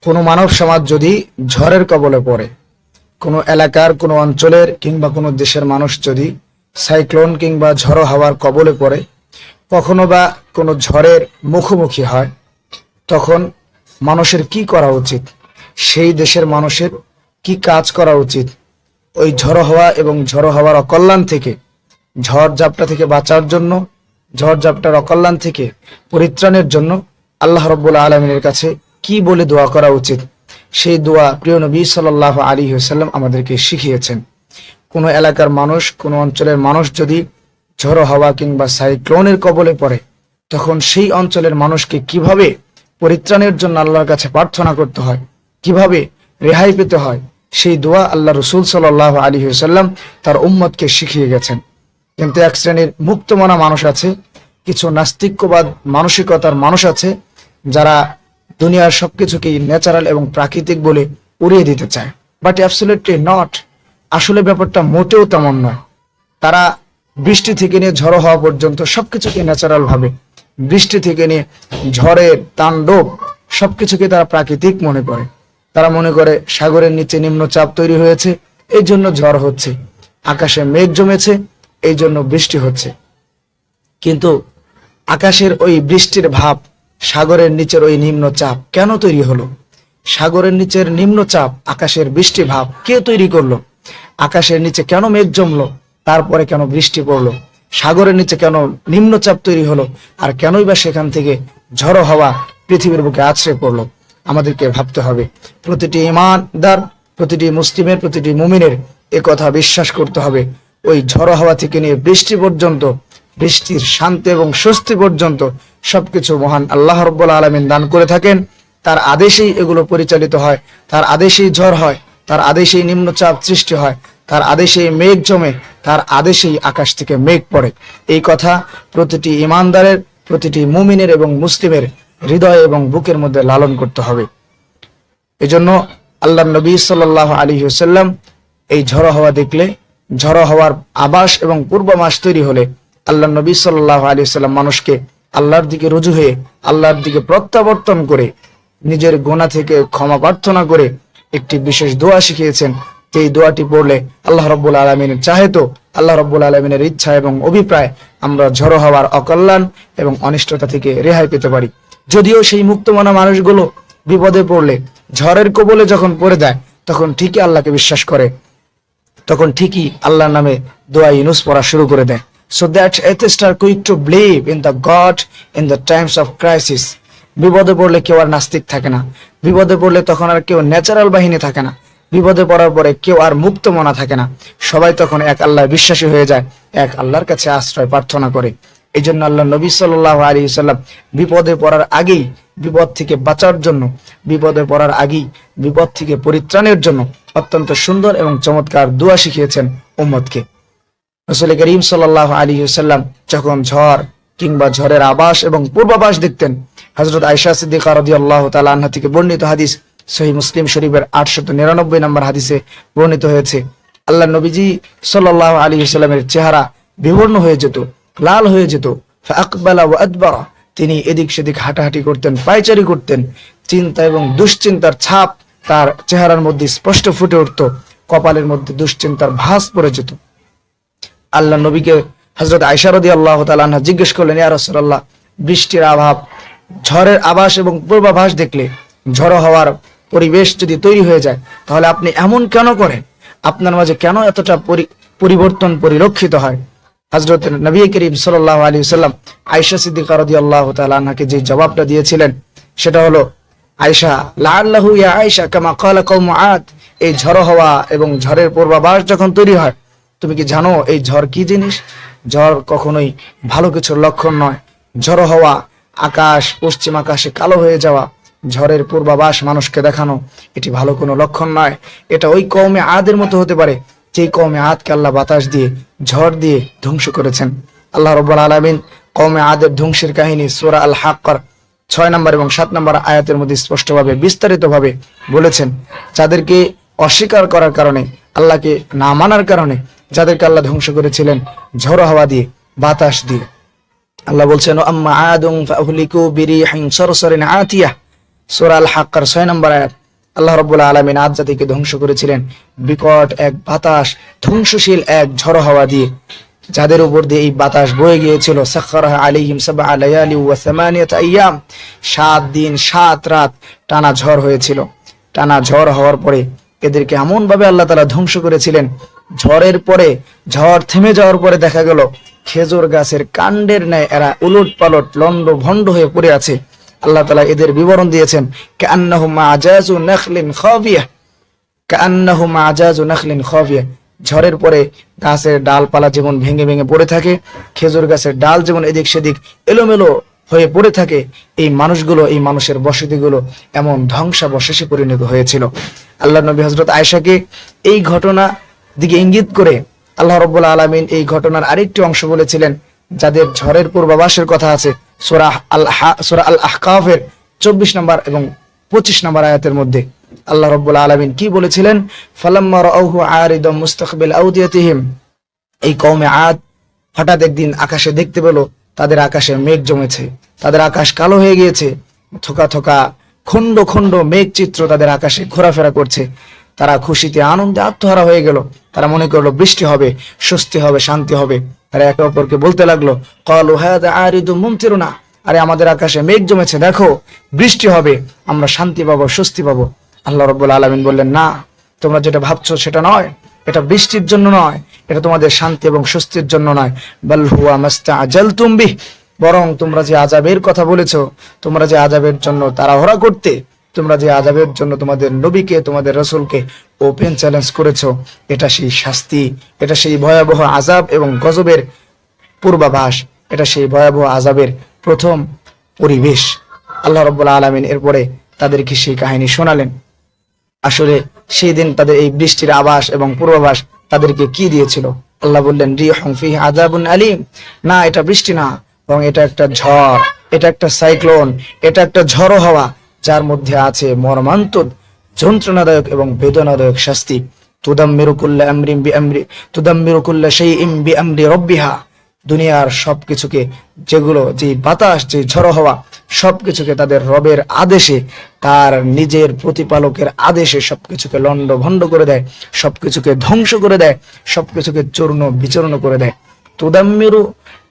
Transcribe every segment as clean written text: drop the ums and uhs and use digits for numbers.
কোনো মানব সমাজ যদি ঝড়ের কবলে পড়ে, কোনো এলাকার কোনো অঞ্চলের কিংবা কোনো দেশের মানুষ যদি সাইক্লোন কিংবা ঝড়ো হাওয়ার কবলে পড়ে, কখনো বা কোনো ঝড়ের মুখোমুখি হয়, তখন মানুষের কি করা উচিত? সেই দেশের মানুষের কি কাজ করা উচিত? ওই ঝড়ো হাওয়া এবং ঝড়ো হাওয়ার অকল্যাণ থেকে, ঝড় ঝাপটা থেকে বাঁচার জন্য, ঝড় ঝাপটার অকল্যাণ থেকে পরিত্রাণের জন্য আল্লাহ রাব্বুল আলামিনের কাছে কি বলে দোয়া করা উচিত, সেই দোয়া প্রিয় নবী সাল্লাল্লাহু আলাইহি ওয়াসাল্লাম আমাদেরকে শিখিয়েছেন। কোনো এলাকার মানুষ, কোনো অঞ্চলের মানুষ যদি ঝড়ো হাওয়া কিংবা সাইক্লোনের কবলে পড়ে, তখন সেই অঞ্চলের মানুষকে কিভাবে পরিত্রাণের জন্য আল্লাহর কাছে প্রার্থনা করতে হয়, কিভাবে রেহাই পেতে হয়, সেই দোয়া আল্লাহ রসুল সাল্লাল্লাহু আলাইহি ওয়াসাল্লাম তার উম্মতকে শিখিয়ে গেছেন। কিন্তু এক শ্রেণীর মুক্তমনা মানুষ আছে, কিছু নাস্তিক্যবাদ মানসিকতার মানুষ আছে, যারা দুনিয়ার সবকিছুকেই ন্যাচারাল এবং প্রাকৃতিক বলে উড়িয়ে দিতে চায়। But absolutely not. আসলে ব্যাপারটা মোটেও তেমন নয়। তারা বৃষ্টি থেকে নিয়ে ঝড়ো হওয়া পর্যন্ত সবকিছুকে ন্যাচারাল ভাবে, বৃষ্টি থেকে নিয়ে ঝড়ের তাণ্ডব সবকিছুকে তারা প্রাকৃতিক মনে করে। তারা মনে করে সাগরের নিচে নিম্নচাপ তৈরি হয়েছে, এই জন্য ঝড় হচ্ছে, আকাশে মেঘ জমেছে, এই জন্য বৃষ্টি হচ্ছে। কিন্তু আকাশের ওই বৃষ্টির ভাব, সাগরের নিচের ওই নিম্নচাপ কেন তৈরি হলো? সাগরের নিচের নিম্নচাপ, আকাশের বৃষ্টি ভাব কে তৈরি করলো? আকাশের নিচে কেন মেঘ জমলো, তারপরে কেন বৃষ্টি পড়লো? সাগরের নিচে কেন নিম্নচাপ তৈরি হলো, আর কেনই বা সেখান থেকে ঝড়ো হাওয়া পৃথিবীর বুকে আছড়ে পড়লো? আমাদেরকে ভাবতে হবে। প্রতিটি ঈমানদার, প্রতিটি মুসলিমের, প্রতিটি মুমিনের এ কথা বিশ্বাস করতে হবে। ওই ঝড়ো হাওয়া থেকে নিয়ে বৃষ্টি পর্যন্ত, বৃষ্টির শান্তি এবং স্বস্তি পর্যন্ত সবকিছু মহান আল্লাহ রাব্বুল আলামিন দান করে থাকেন। তার আদেশেই এগুলো পরিচালিত হয়, তার আদেশেই ঝড় হয়, তার আদেশেই নিম্নচাপ সৃষ্টি হয়, তার আদেশেই মেঘ জমে, তার আদেশেই আকাশ থেকে মেঘ পড়ে। এই কথা প্রতিটি ঈমানদারের, প্রতিটি মুমিনের এবং মুসলিমের হৃদয় এবং বুকের মধ্যে লালন করতে হবে। এজন্য আল্লাহর নবী সাল্লাল্লাহু আলাইহি ওয়াসাল্লাম এই ঝড়ো হাওয়া দেখলে, ঝড়ো হাওয়ার আভাস এবং পূর্বাভাস তৈরি হলে আল্লাহর নবী সাল্লাল্লাহু আলাইহি ওয়াসাল্লাম মানুষকে আল্লাহর দিকে রুজু হয়ে, আল্লাহর দিকে প্রত্যাবর্তন করে, নিজের গুনাহ থেকে ক্ষমা প্রার্থনা করে একটি বিশেষ দোয়া শিখিয়েছেন। এই দোয়াটি পড়লে আল্লাহ রাব্বুল আলামিনের চাহেতো, আল্লাহ রাব্বুল আলামিনের ইচ্ছা এবং অভিপ্রায় আমরা ঝড়ো হাওয়ার অকল্যাণ এবং অনিষ্টতা থেকে রেহাই পেতে পারি। যদিও সেই মুক্তমনা মানুষগুলো বিপদে পড়লে, ঝড়ের কবলে যখন পড়ে যায়, তখন ঠিকই আল্লাহকে বিশ্বাস করে, তখন ঠিকই আল্লাহর নামে দোয়া ইউনুস পড়া শুরু করে দেয়। So that atheists are quick to believe in the God in the times of crisis. বিপদে পড়লে কেউ আর নাস্তিক থাকে না, বিপদে পড়লে তখন আর কেউ ন্যাচারাল বাহিনী থাকে না, বিপদে পড়ার পরে কেউ আর মুক্ত মনা থাকে না। সবাই তখন এক আল্লাহ বিশ্বাসী হয়ে যায়, এক আল্লাহর কাছে আশ্রয় প্রার্থনা করে। এই জন্য আল্লাহ নবী সাল্লাল্লাহু আলাইহি ওয়াসাল্লাম বিপদে পড়ার আগেই, বিপদ থেকে বাঁচার জন্য, বিপদে পড়ার আগেই বিপদ থেকে পরিত্রাণের জন্য অত্যন্ত সুন্দর এবং চমৎকার দোয়া শিখিয়েছেন উম্মতকে। রাসূল করিম সাল্লাল্লাহু আলাইহি ওয়াসাল্লাম যখন ঝড় কিংবা ঝড়ের আভাস এবং পূর্বাভাস দেখতেন, হযরত আয়েশা সিদ্দিকা রাদিয়াল্লাহু তাআলা আনহা থেকে বর্ণিত হাদিস, সহিহ মুসলিম শরীফের 899 নম্বর হাদিসে বর্ণিত হয়েছে, আল্লাহ নবীজি সাল্লাল্লাহু আলাইহি ওয়াসাল্লামের চেহারা বিবর্ণ হয়ে যেত, লাল হয়ে যেত। ফাআকবালা ওয়া আদবারা, তিনি এদিক সেদিক হাঁটাহাঁটি করতেন, পায়চারি করতেন। চিন্তা এবং দুশ্চিন্তার ছাপ তার চেহারার মধ্যে স্পষ্ট ফুটে উঠত, কপালের মধ্যে দুশ্চিন্তার ভাঁজ পড়ে যেত। আল্লাহ নবীকে হযরত আয়েশা রাদিয়াল্লাহু তাআলা আনহা জিজ্ঞেস করলেন, ইয়া রাসূলুল্লাহ, বৃষ্টির আভাব, ঝড়ের আভাস এবং পূর্বাভাস দেখলে, ঝড়ো হওয়ার পরিবেশ যদি তৈরি হয়ে যায়, তাহলে আপনি এমন কেন করেন? আপনার মাঝে কেন এতটা পরিবর্তন পরিলক্ষিত হয়? হযরত নবী করিম সাল্লাল্লাহু আলাইহি ওয়াসাল্লাম আয়েশা সিদ্দিকা রাদিয়াল্লাহু তাআলা আনহাকে যে জবাবটা দিয়েছিলেন, সেটা হলো, আয়েশা, লাআল্লাহু ইয়া আয়েশা কামা ক্বালা কওম আদ, এই ঝড়ো হওয়া এবং ঝড়ের পূর্বাভাস যখন তৈরি হয়, তুমি কি জানো এই ঝড় কি জিনিস? ঝড় কখনোই ভালো কিছুর লক্ষণ নয়। ঝড়ো হওয়া, আকাশ, পশ্চিম আকাশে কালো হয়ে যাওয়া, ঝড়ের পূর্বাভাস মানুষকে দেখানো, এটি ভালো কোনো লক্ষণ নয়। এটা ওই কওমে আদের মতো হতে পারে, যেই কওমে আদকে আল্লাহ বাতাস দিয়ে, ঝড় দিয়ে ধ্বংস করেছেন। আল্লাহ রাব্বুল আলামিন কওমে আদের ধ্বংসের কাহিনী সূরা আল হাক্কার 6 নম্বর এবং 7 নম্বর আয়াতের মধ্যে স্পষ্টভাবে, বিস্তারিতভাবে বলেছেন। যাদেরকে অস্বীকার করার কারণে, আল্লাহকে না মানার কারণে, যাদেরকে আল্লাহ ধ্বংস করেছিলেন ঝড়ো হাওয়া দিয়ে, বাতাস দিয়ে। আল্লাহ বলছেন, আম্মা আদুন ফাউহলিকু বিরিহিন সারসারিন আতিয়াহ, সূরা আল হাক্কার 6 নম্বর আয়াত। আল্লাহ রাব্বুল আলামিন আদ জাতিকে ধ্বংস করেছিলেন বিকট এক বাতাস, ধ্বংসশীল এক ঝড়ো হাওয়া দিয়ে, যাদের উপর দিয়ে এই বাতাস বয়ে গিয়েছিল। সাখখারাহা আলাইহিম সাবআ লায়ালি ওয়া সামানিয়াতা আইয়াম, 7 দিন 7 রাত টানা ঝড় হয়েছিল। টানা ঝড় হওয়ার পরে এদেরকে এমন ভাবে আল্লাহ তাআলা ধ্বংস করেছিলেন, ঝড়ের পরে, ঝড় থেমে যাওয়ার পরে দেখা গেল খেজুর গাছের কাণ্ডের ন্যায় এরা উলট পালট লন্ড ভন্ড হয়ে পড়ে আছে। আল্লাহ তাআলা এদের বিবরণ দিয়েছেন, কাআন্নাহুম আজাজু নাখলিন খাবিয়া, কাআন্নাহুম আজাজু নাখলিন খাবিয়া। ঝড়ের পরে গাছের ডালপালা যেমন ভেঙে ভেঙে পড়ে থাকে, খেজুর গাছের ডাল যেমন এদিক সেদিক এলোমেলো হয়ে পড়ে থাকে, এই মানুষগুলো, এই মানুষের বসতিগুলো এমন ধ্বংসাবশেষে পরিণত হয়েছিল। আল্লাহ নবী হযরত আয়েশাকে এই ঘটনা দিকে ইঙ্গিত করে আল্লাহ রাব্বুল আলামিন এই ঘটনার আরেকটি অংশ বলেছিলেন, যাদের ঝড়ের পূর্বাভাসের কথা আছে সূরা আল আহকাফের 24 নম্বর এবং 25 নম্বর আয়াতের মধ্যে। আল্লাহ রাব্বুল আলামিন কি বলেছিলেন, ফালাম্মা রাআউহু আরিদাম মুস্তাকবিল আউদিয়াতিহিম, এই কওমে আদ হঠাৎ একদিন আকাশে দেখতে পেল তাদের আকাশে মেঘ জমেছে, তাদের আকাশ কালো হয়ে গিয়েছে, থোকা থোকা খন্ড খন্ড মেঘ চিত্র তাদের আকাশে ঘোরাফেরা করছে। তারা খুশিতে আনন্দে আত্মহারা হয়ে গেল। তারা মনে করলো বৃষ্টি হবে, স্বস্তি হবে, শান্তি হবে। তারা একে অপরকে বলতে লাগলো, ক্বালু হাযা আরিদুম মুমতিরুনা, আরে আমাদের আকাশে মেঘ জমেছে, দেখো বৃষ্টি হবে, আমরা শান্তি পাবো, স্বস্তি পাবো। আল্লাহ রাব্বুল আলামিন বললেন, না, তোমরা যেটা ভাবছো সেটা নয়, এটা বৃষ্টির জন্য নয়, এটা তোমাদের শান্তি এবং স্বস্তির জন্য নয়, বাল হুয়া মাস্তাআজালতুম বিহ, বরং তোমরা যে আযাবের কথা বলেছো, তোমরা যে আযাবের জন্য তাড়াহুড়া করতে, তোমরা যে আযাবের জন্য তোমাদের নবীকে, তোমাদের রাসূলকে ওপেন চ্যালেঞ্জ করেছো, এটা সেই শাস্তি, এটা সেই ভয়াবহ আযাব এবং গজবের পূর্বাভাস, এটা সেই ভয়াবহ আযাবের প্রথম পরিবেশ। আল্লাহ রাব্বুল আলামিন এরপরে তাদেরকে সেই কাহিনী শোনালেন। আসলে সেই দিন তাদের এই বৃষ্টির আভাস এবং পূর্বাভাস তাদেরকে কি দিয়েছিল? আল্লাহ বললেন, রিহুম ফিহি আযাবুন আলীম, না এটা বৃষ্টি না, বরং এটা একটা ঝড়, এটা একটা সাইক্লোন, এটা একটা ঝড়ো হাওয়া, যার মধ্যে আছে মর্মান্তিক, যন্ত্রণাদায়ক এবং বেদনাদায়ক শাস্তি। তুদাম্মিরু কুল্লা আমরিন বিআমরি, তুদাম্মিরু কুল্লা শাইইন বিআমরি রাব্বিহা, দুনিয়ার সবকিছুকে, যেগুলো, যে বাতাস, যে ঝড়ো হাওয়া, সবকিছুকে তাদের রবের আদেশে, তার নিজের প্রতিপালকের আদেশে সবকিছুকে লন্ড ভন্ড করে দেয়, সবকিছুকে ধ্বংস করে দেয়, সবকিছুকে চূর্ণ বিচূর্ণ করে দেয়। তুদাম্মিরু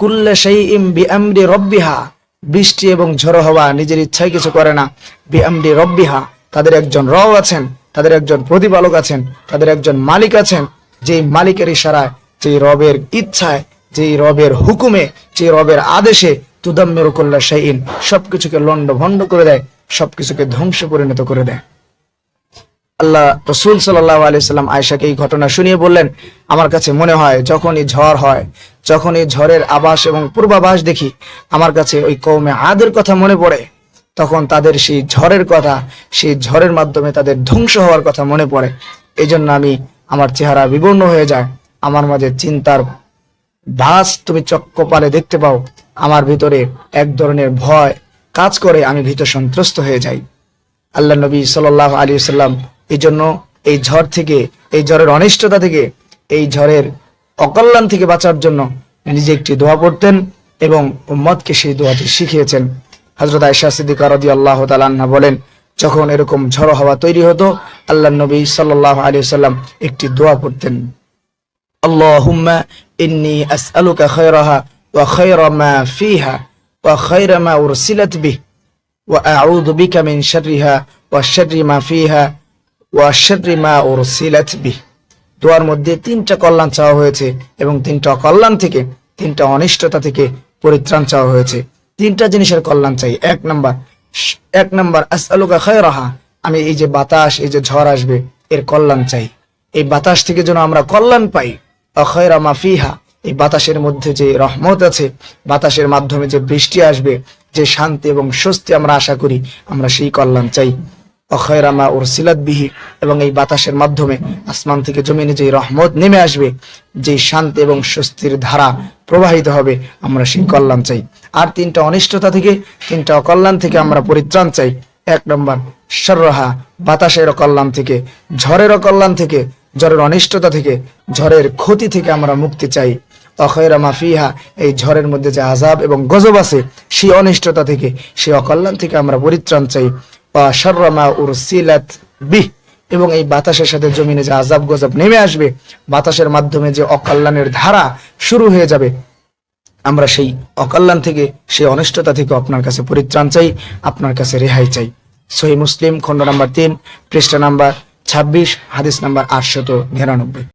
কুল্লা শাইইন বিআমরি রাব্বিহা, বৃষ্টি এবং ঝড়ো হাওয়া নিজের ইচ্ছায় কিছু করে না। বিআমরি রাব্বিহা, তাদের একজন রব আছেন, তাদের একজন প্রতিপালক আছেন, তাদের একজন মালিক আছেন, যেই মালিকের ইশারায়, যেই রবের ইচ্ছায়, যেই রবের হুকুমে, যে রবের আদেশে তুদাম্মিরু কুল্লা শাইইন, সবকিছুকে লন্ড ভন্ড করে দেয়, সবকিছুকে ধ্বংসে পরিণত করে দেয়। আল্লাহ রাসূল সাল্লাল্লাহু আলাইহি সাল্লাম আয়েশাকে এই ঘটনা শুনিয়ে বললেন, আমার কাছে মনে হয় যখনই ঝড় হয়, যখনই ঝড়ের আভাস এবং পূর্বাভাস দেখি, আমার কাছে ওই কওমে আদের কথা মনে পড়ে। তখন তাদের সেই ঝড়ের কথা, সেই ঝড়ের মাধ্যমে তাদের ধ্বংস হওয়ার কথা মনে পড়ে। এই জন্য আমার চেহারা বিবর্ণ হয়ে যায়, আমার মাঝে চিন্তার ভাস তুমি চক্ষুপালে দেখতে পাও, আমার ভিতরে এক ধরনের ভয় কাজ করে, আমি ভীত সন্ত্রস্ত হয়ে যাই। আল্লাহ নবী সাল্লাল্লাহু আলাইহি ওয়াসাল্লাম এই জন্য এই ঝড় থেকে, এই ঝড়ের অনিষ্টতা থেকে, এই ঝড়ের অকল্যাণ থেকে বাঁচার জন্য নিজে একটি দোয়া পড়তেন এবং উম্মতকে সেই দোয়াটি শিখিয়েছেন। হযরত আয়েশা সিদ্দিকা রাদিয়াল্লাহু তাআলা আনহা বলেন, যখন এরকম ঝড়ো হাওয়া তৈরি হতো, আল্লাহ নবী সাল্লাল্লাহু আলাইহি ওয়াসাল্লাম একটি দোয়া পড়তেন, আল্লাহুম্মা ইন্নী আসআলুকা খায়রাহা ওয়া খায়রা মা ফিহা ওয়া খায়রা মা উরসিলাত বিহি ওয়া আউযু বিকা মিন শাররিহা ওয়া শাররি মা ফিহা ওয়া শাররি মা উরসিলাত বিহি। দোয়ার মধ্যে 3টা কল্যাণ চাওয়া হয়েছে এবং 3টা অকল্যাণ থেকে, 3টা অনিষ্টতা থেকে পরিত্রাণ চাওয়া হয়েছে। 3টা জিনিসের কল্যাণ চাই। এক নাম্বার আসআলুকা খায়রাহা, আমি এই যে বাতাস, এই যে ঝড় আসবে, এর কল্যাণ চাই, এই বাতাস থেকে যেন আমরা কল্যাণ পাই। ওয়া খায়রা মা ফিহা, এই বাতাসের মধ্যে যে রহমত আছে, বাতাসের মাধ্যমে যে বৃষ্টি আসবে, যে শান্তি এবং স্বস্তি আমরা আশা করি, আমরা সেই কল্যাণ চাই। ওয়া খায়রা মা উরসিলাত বিহি, এবং এই বাতাসের মাধ্যমে আসমান থেকে জমিনে যে রহমত নেমে আসবে, যে শান্তি এবং স্বস্তির ধারা প্রবাহিত হবে, আমরা সেই কল্যাণ চাই। আর 3টা অনিষ্টতা থেকে, 3টা অকল্যাণ থেকে আমরা পরিত্রাণ চাই। 1 নম্বর শাররাহা, বাতাসের অকল্যাণ থেকে, ঝড়ের অকল্যাণ থেকে, ঝড়ের অনিষ্টতা থেকে, ঝড়ের ক্ষতি থেকে আমরা মুক্তি চাই। ওয়া খায়রা মা ফিহা, এই ঝড়ের মধ্যে যে আযাব এবং গজব আছে, সেই অনিষ্টতা থেকে, সেই অকল্যাণ থেকে আমরা পরিত্রাণ চাই। ওয়া শাররা মা উরসিলাত বিহ, এবং এই বাতাসের সাথে জমিনে যে আযাব গজব নেমে আসবে, বাতাসের মাধ্যমে যে অকল্যাণের ধারা শুরু হয়ে যাবে, আমরা সেই অকল্যাণ থেকে, সেই অনিষ্টতা থেকে আপনার কাছে পরিত্রাণ চাই, আপনার কাছে রেহাই চাই। সহিহ মুসলিম খণ্ড নাম্বার 3 পৃষ্ঠা নাম্বার 26 হাদিস নাম্বার 899।